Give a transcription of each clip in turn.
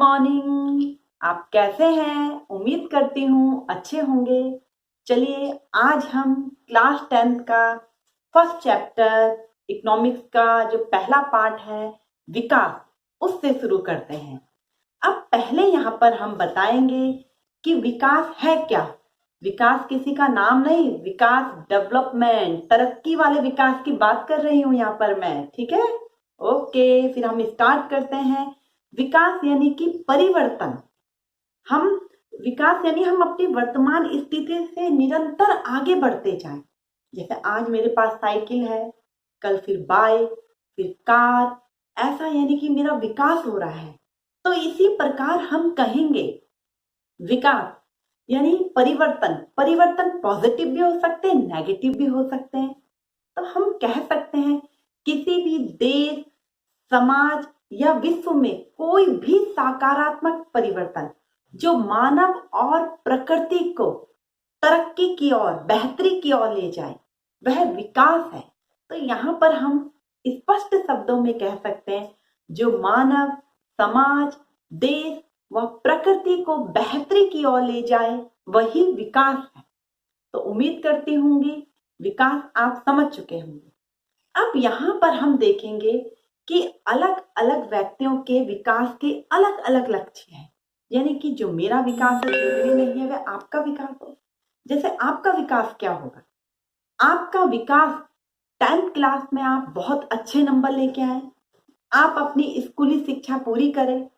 Morning. आप कैसे हैं? उम्मीद करती हूँ अच्छे होंगे। चलिए आज हम क्लास 10th का फर्स्ट चैप्टर इकोनॉमिक्स का जो पहला पार्ट है विकास, उससे शुरू करते हैं। अब पहले यहाँ पर हम बताएंगे कि विकास है क्या। विकास किसी का नाम नहीं, विकास डेवलपमेंट, तरक्की वाले विकास की बात कर रही हूँ यहाँ पर मैं, ठीक है। ओके, फिर हम स्टार्ट करते हैं। विकास यानी कि परिवर्तन। हम विकास यानी हम अपनी वर्तमान स्थिति से निरंतर आगे बढ़ते जाएं। जैसे आज मेरे पास साइकिल है, कल फिर बाइक, फिर कार, ऐसा यानी कि मेरा विकास हो रहा है। तो इसी प्रकार हम कहेंगे विकास यानी परिवर्तन। परिवर्तन पॉजिटिव भी हो सकते हैं, नेगेटिव भी हो सकते हैं। तो हम कह सकते हैं किसी भी देश, समाज या विश्व में कोई भी सकारात्मक परिवर्तन जो मानव और प्रकृति को तरक्की की ओर, बेहतरी की ओर ले जाए, वह विकास है। तो यहाँ पर हम स्पष्ट शब्दों में कह सकते हैं जो मानव, समाज, देश व प्रकृति को बेहतरी की ओर ले जाए, वही विकास है। तो उम्मीद करती होंगी विकास आप समझ चुके होंगे। अब यहाँ पर हम देखेंगे कि अलग अलग व्यक्तियों के विकास के अलग अलग लक्ष्य हैं। यानी कि जो मेरा विकास है जरूरी नहीं है वह आपका विकास हो। जैसे आपका विकास क्या होगा? आपका विकास 10th क्लास में आप बहुत अच्छे नंबर लेके आए, आप अपनी स्कूली शिक्षा पूरी करें,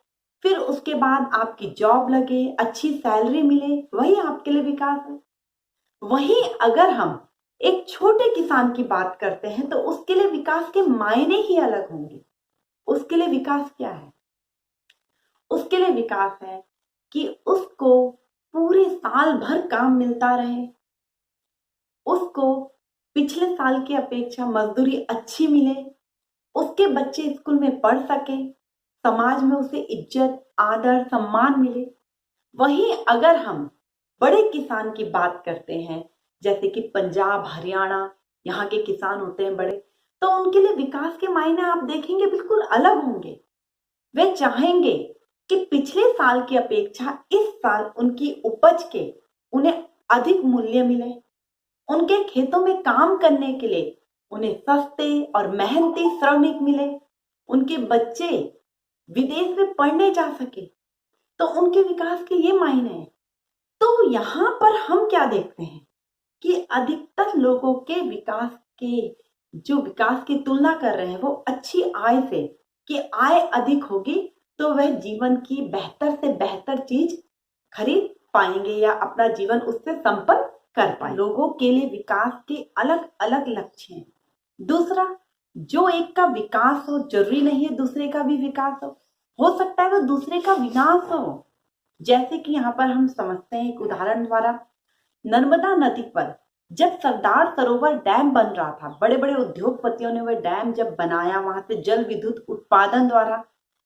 फिर उसके बाद आपकी जॉब लगे, अच्छी सैलरी मिले, वही आपके लिए विकास है। वहीं अगर हम एक छोटे किसान की बात करते हैं तो उसके लिए विकास के मायने ही अलग होंगे। उसके लिए विकास क्या है? उसके लिए विकास है कि उसको पूरे साल भर काम मिलता रहे, उसको पिछले साल की अपेक्षा मजदूरी अच्छी मिले, उसके बच्चे स्कूल में पढ़ सके, समाज में उसे इज्जत, आदर, सम्मान मिले। वहीं अगर हम बड़े किसान की बात करते हैं, जैसे कि पंजाब, हरियाणा, यहाँ के किसान होते हैं बड़े, तो उनके लिए विकास के मायने आप देखेंगे बिल्कुल अलग होंगे। वे चाहेंगे कि पिछले साल की अपेक्षा इस साल उनकी उपज के उन्हें अधिक मूल्य मिले, उनके खेतों में काम करने के लिए उन्हें सस्ते और मेहनती श्रमिक मिले, उनके बच्चे विदेश में पढ़ने जा सके। तो उनके विकास के ये मायने हैं। तो यहाँ पर हम क्या देखते हैं कि अधिकतर लोगों के विकास के जो विकास की तुलना कर रहे हैं वो अच्छी आय से, कि आय अधिक होगी तो वह जीवन की बेहतर से बेहतर चीज खरीद पाएंगे या अपना जीवन उससे संपन्न कर पाए। लोगों के लिए विकास के अलग अलग लक्ष्य हैं। दूसरा, जो एक का विकास हो जरूरी नहीं है दूसरे का भी विकास हो सकता है वो दूसरे का विनाश हो। जैसे कि यहाँ पर हम समझते हैं एक उदाहरण द्वारा, नर्मदा नदी पर जब सरदार सरोवर डैम बन रहा था, बड़े बड़े उद्योगपतियों ने वह डैम जब बनाया, वहां से जल विद्युत उत्पादन द्वारा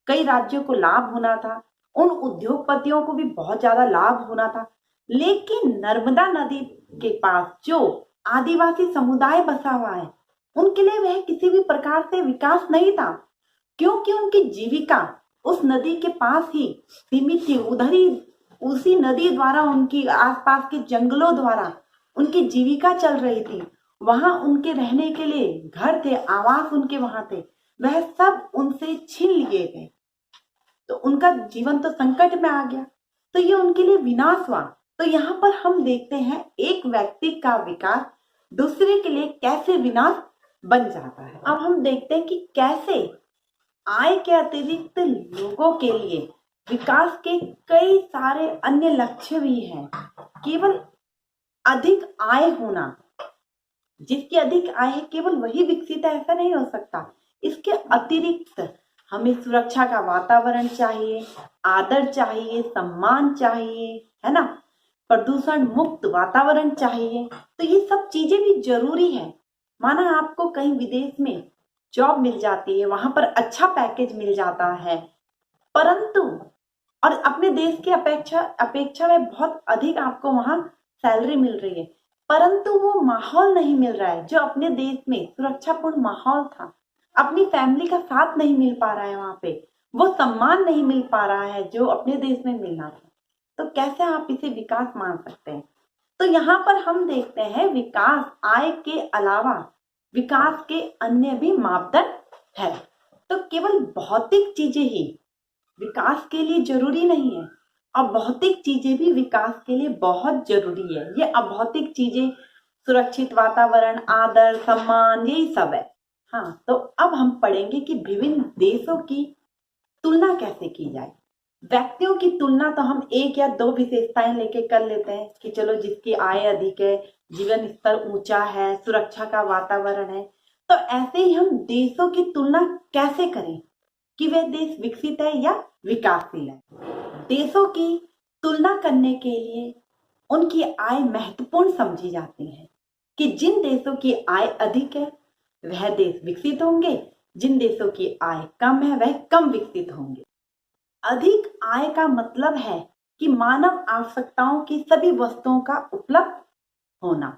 कई राज्यों को लाभ होना था, उन उद्योगपतियों को भी बहुत ज्यादा लाभ होना था। लेकिन नर्मदा नदी के पास जो आदिवासी समुदाय बसा हुआ है, उनके लिए वह किसी भी प्रकार से विकास नहीं था, क्योंकि उनकी जीविका उस नदी के पास ही सीमित थी। उधर ही उसी नदी द्वारा, उनकी आसपास के जंगलों द्वारा उनकी जीविका चल रही थी। वहां उनके रहने के लिए घर थे, आवास उनके वहां थे, वह सब उनसे छीन लिए गए। तो उनका जीवन तो संकट में आ गया, तो ये उनके लिए विनाश हुआ। तो यहाँ पर हम देखते हैं एक व्यक्ति का विकास दूसरे के लिए कैसे विनाश बन जाता है। अब हम देखते हैं कि कैसे आय के अतिरिक्त लोगों के लिए विकास के कई सारे अन्य लक्ष्य भी हैं। केवल अधिक आय होना, जिसकी अधिक आय है केवल वही विकसित है ऐसा नहीं हो सकता। इसके अतिरिक्त हमें सुरक्षा का वातावरण चाहिए, आदर चाहिए, सम्मान चाहिए, है ना, प्रदूषण मुक्त वातावरण चाहिए। तो ये सब चीजें भी जरूरी है। माना आपको कहीं विदेश में जॉब मिल जाती है, वहां पर अच्छा पैकेज मिल जाता है, परंतु और अपने देश की अपेक्षा में बहुत अधिक आपको वहां सैलरी मिल रही है, परंतु वो माहौल नहीं मिल रहा है जो अपने देश में सुरक्षापूर्ण माहौल था। अपनी फैमिली का साथ नहीं मिल पा रहा है वहां पे, वो सम्मान नहीं मिल पा रहा है जो अपने देश में मिलना था, तो कैसे आप इसे विकास मान सकते हैं? तो यहाँ पर हम देखते हैं विकास आय के अलावा विकास के अन्य भी मापदंड है। तो केवल भौतिक चीजें ही विकास के लिए जरूरी नहीं है, और भौतिक चीजें भी विकास के लिए बहुत जरूरी है। ये अभौतिक चीजें सुरक्षित वातावरण, आदर, सम्मान, यही सब है। हाँ, तो अब हम पढ़ेंगे कि विभिन्न देशों की तुलना कैसे की जाए। व्यक्तियों की तुलना तो हम एक या दो विशेषताएं लेके कर लेते हैं कि चलो जिसकी आय अधिक है, जीवन स्तर ऊंचा है, सुरक्षा का वातावरण है। तो ऐसे ही हम देशों की तुलना कैसे करें कि वह देश विकसित है या विकासशील है। देशों की तुलना करने के लिए उनकी आय महत्वपूर्ण समझी जाती है कि जिन देशों की आय अधिक है वह देश विकसित होंगे, जिन देशों की आय कम है वह कम विकसित होंगे। अधिक आय का मतलब है कि मानव आवश्यकताओं की सभी वस्तुओं का उपलब्ध होना।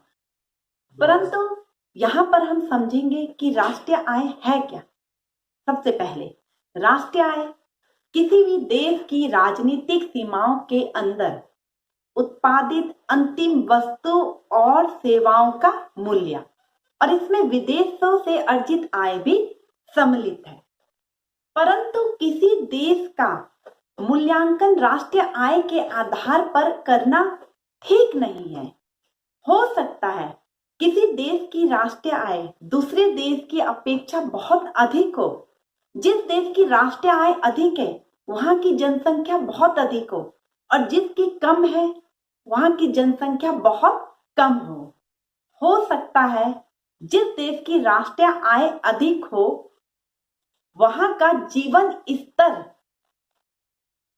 परंतु यहाँ पर हम समझेंगे कि राष्ट्रीय आय है क्या। सबसे पहले राष्ट्रीय आय किसी भी देश की राजनीतिक सीमाओं के अंदर उत्पादित अंतिम वस्तु और सेवाओं का मूल्य, और इसमें विदेशों से अर्जित आय भी सम्मिलित है। परंतु किसी देश का मूल्यांकन राष्ट्रीय आय के आधार पर करना ठीक नहीं है। हो सकता है किसी देश की राष्ट्रीय आय दूसरे देश की अपेक्षा बहुत अधिक हो। जिस देश की राष्ट्रीय आय अधिक है वहां की जनसंख्या बहुत अधिक और जिसकी कम है वहां की जनसंख्या बहुत कम हो सकता है जिस देश की राष्ट्रीय आय अधिक हो वहां का जीवन स्तर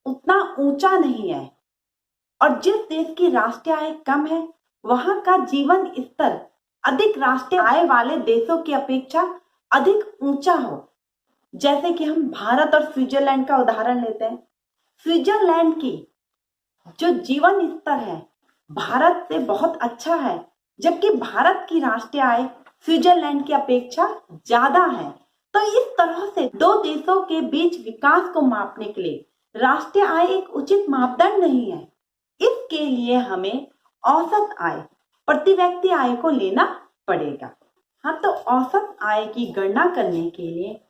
उतना ऊंचा नहीं है, और जिस देश की राष्ट्रीय आय कम है वहां का जीवन स्तर अधिक राष्ट्रीय आय वाले देशों की अपेक्षा अधिक ऊंचा हो। जैसे कि हम भारत और स्विट्जरलैंड का उदाहरण लेते हैं। स्विट्जरलैंड की जो जीवन स्तर है भारत से बहुत अच्छा है, जबकि भारत की राष्ट्रीय आय स्विट्जरलैंड की अपेक्षा ज्यादा है। तो इस तरह से दो देशों के बीच विकास को मापने के लिए राष्ट्रीय आय एक उचित मापदंड नहीं है। इसके लिए हमें औसत आय, प्रति व्यक्ति आय को लेना पड़ेगा। हाँ, तो औसत आय की गणना करने के लिए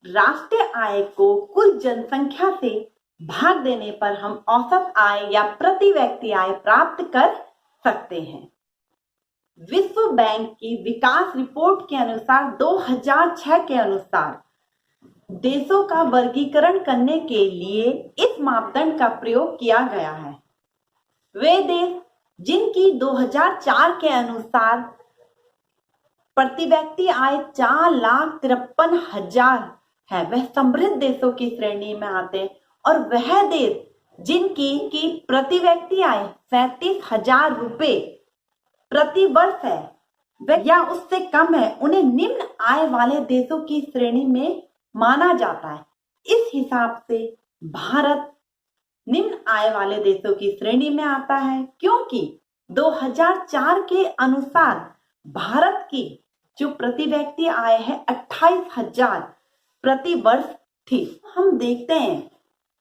राष्ट्रीय आय को कुल जनसंख्या से भाग देने पर हम औसत आय या प्रति व्यक्ति आय प्राप्त कर सकते हैं। विश्व बैंक की विकास रिपोर्ट के अनुसार 2006 के अनुसार देशों का वर्गीकरण करने के लिए इस मापदंड का प्रयोग किया गया है। वे देश जिनकी 2004 के अनुसार प्रति व्यक्ति आय 4,53,000 है वह समृद्ध देशों की श्रेणी में आते हैं, और वह देश जिनकी की प्रति व्यक्ति आय 37,000 रुपए प्रति वर्ष है वह या उससे कम है उन्हें निम्न आय वाले देशों की श्रेणी में माना जाता है। इस हिसाब से भारत निम्न आय वाले देशों की श्रेणी में आता है, क्योंकि 2004 के अनुसार भारत की जो प्रति व्यक्ति आय है 28,000 प्रति वर्ष थी। हम देखते हैं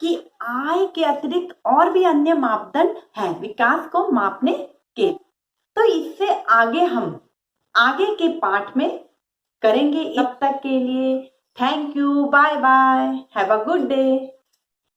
कि आय के अतिरिक्त और भी अन्य मापदंड हैं विकास को मापने के। तो इससे आगे हम आगे के पाठ में करेंगे। तब तक के लिए thank you, bye bye, have a good day.